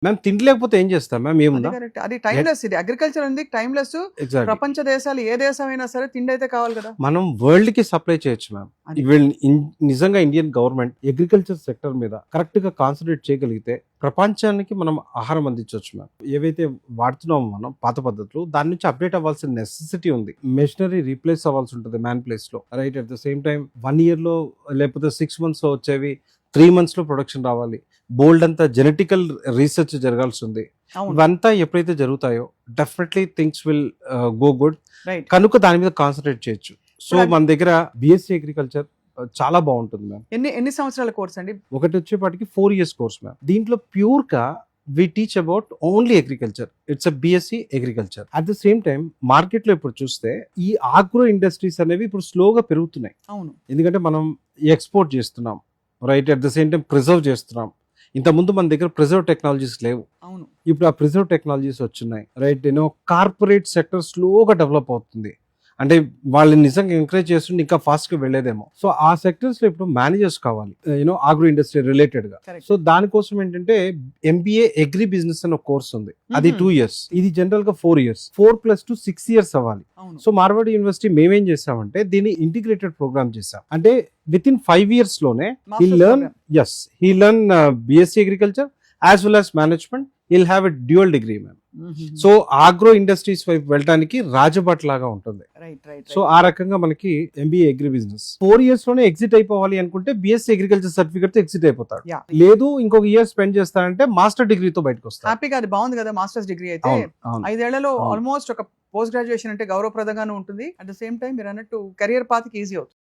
Ma'am తిండి లేకపోతే ఏం చేస్తాం మ్యామ్? అది ఏముందా? కరెక్ట్. అది టైమ్‌లెస్, ఇది అగ్రికల్చర్ అనేది టైమ్‌లెస్. ఎగ్జాక్ట్లీ. ప్రపంచ దేశాలు ఏ దేశమైనా సరే తిండి అయితే కావాలి కదా. మనం వరల్డ్ కి సప్లై చేయొచ్చు మ్యామ్. అది. నిజంగా ఇండియన్ గవర్నమెంట్ అగ్రికల్చర్ సెక్టర్ మీద కరెక్ట్ గా కాన్సన్ట్రేట్ చేయగలిగితే ప్రపంచానికి మనం ఆహారం అందించవచ్చు మ్యామ్. ఏవైతే వాడుతున్నామో మనం పాత పద్ధతులు, దాని నుంచి అప్డేట్ అవ్వాల్సిన నెసెసిటీ ఉంది. మెషినరీ రీప్లేస్ అవ్వాల్సి ఉంటుంది మ్యాన్ ప్లేస్ లో, right? At the same time 1 year లో లేకపోతే 6 months లో వచ్చేవి 3 months లో ప్రొడక్షన్ రావాలి. బోల్డ్ అంతా జెనెటికల్ రీసెర్చ్ జరగాల్సి ఉంది. అవును. ఇవంతా ఎప్పుడైతే జరుగుతాయో definitely things will go good. Right. కనుక దాని మీద కాన్సన్ట్రేట్ చేయొచ్చు. సో ఇప్పుడు మన దగ్గర బిఎస్సీ అగ్రికల్చర్ చాలా బాగుంటుంది మ్యామ్. ఎన్ని సంవత్సరాల కోర్స్ అండి? ఒకటి వచ్చేపాటికి 4 years కోర్స్ మ్యామ్. దీంట్లో ప్యూర్ గా we teach about only agriculture. It's a BSc agriculture. At the same time market లో ఇప్పుడు చూస్తే ఈ ఆగ్రో ఇండస్ట్రీస్ అనేవి ఇప్పుడు స్లోగా పెరుగుతున్నాయి. అవును. ఎందుకంటే మనం ఎక్స్పోర్ట్ చేస్తున్నాం, right? At the same time preserve చేస్తున్నాం. ఇంతకుముందు మన దగ్గర ప్రిజర్వ్ టెక్నాలజీస్ లేవు. అవును. ఇప్పుడు ఆ ప్రిజర్వ్ టెక్నాలజీస్ వచ్చినాయి, రైట్? కార్పొరేట్ సెక్టర్ స్లోగా డెవలప్ అవుతుంది. అంటే వాళ్ళని నిజంగా ఎంకరేజ్ చేస్తుంటే ఇంకా ఫాస్ట్ గా వెళ్లేదేమో. సో ఆ సెక్టర్స్ లో ఇప్పుడు మేనేజర్స్ కావాలి, ఆగ్రో ఇండస్ట్రీ రిలేటెడ్ గా. Correct. సో దానికోసం ఏంటంటే ఎంబీఏ అగ్రి బిజినెస్ అని ఒక కోర్స్ ఉంది. అది 2 years. ఇది జనరల్ గా 4 years. 4 + 2 6 years అవ్వాలి. అవును. సో మార్వాడి యూనివర్సిటీ మేమేం చేసామంటే దీన్ని ఇంటిగ్రేటెడ్ ప్రోగ్రామ్ చేసాం. అంటే విత్ ఇన్ 5 years లోనే he Master's learn program. BSc agriculture as well as management. He'll have a dual degree ma'am. So agro industries వైపు వెళ్ళడానికి రాజభట్ లాగా ఉంటుంది. రైట్. సో ఆ రకంగా మనకి ఎంబీఏ అగ్రి బిజినెస్ 4 years లోనే ఎగ్జిట్ అయిపోవాలి అనుకుంటే బిఎస్సీ అగ్రికల్చర్ సర్టిఫికేట్ తో ఎగ్జిట్ అయిపోతాడు. Yeah. లేదు ఇంకొక ఇయర్ స్పెండ్ చేస్తారంటే మాస్టర్ డిగ్రీతో బయటకు వస్తాడు. హ్యాపీగా అది బాగుంది కదా. మాస్టర్స్ డిగ్రీ అయితే అవును, అవును. 5 ఏళ్లలో అవును. ఆల్మోస్ట్ ఒక పోస్ట్ గ్రాడ్యుయేషన్ అంటే గౌరవప్రదంగానే ఉంటుంది. అట్ ద సేమ్ టైం మీరు అన్నట్టు కెరియర్ పాత్కి ఈజీ అవుతుంది.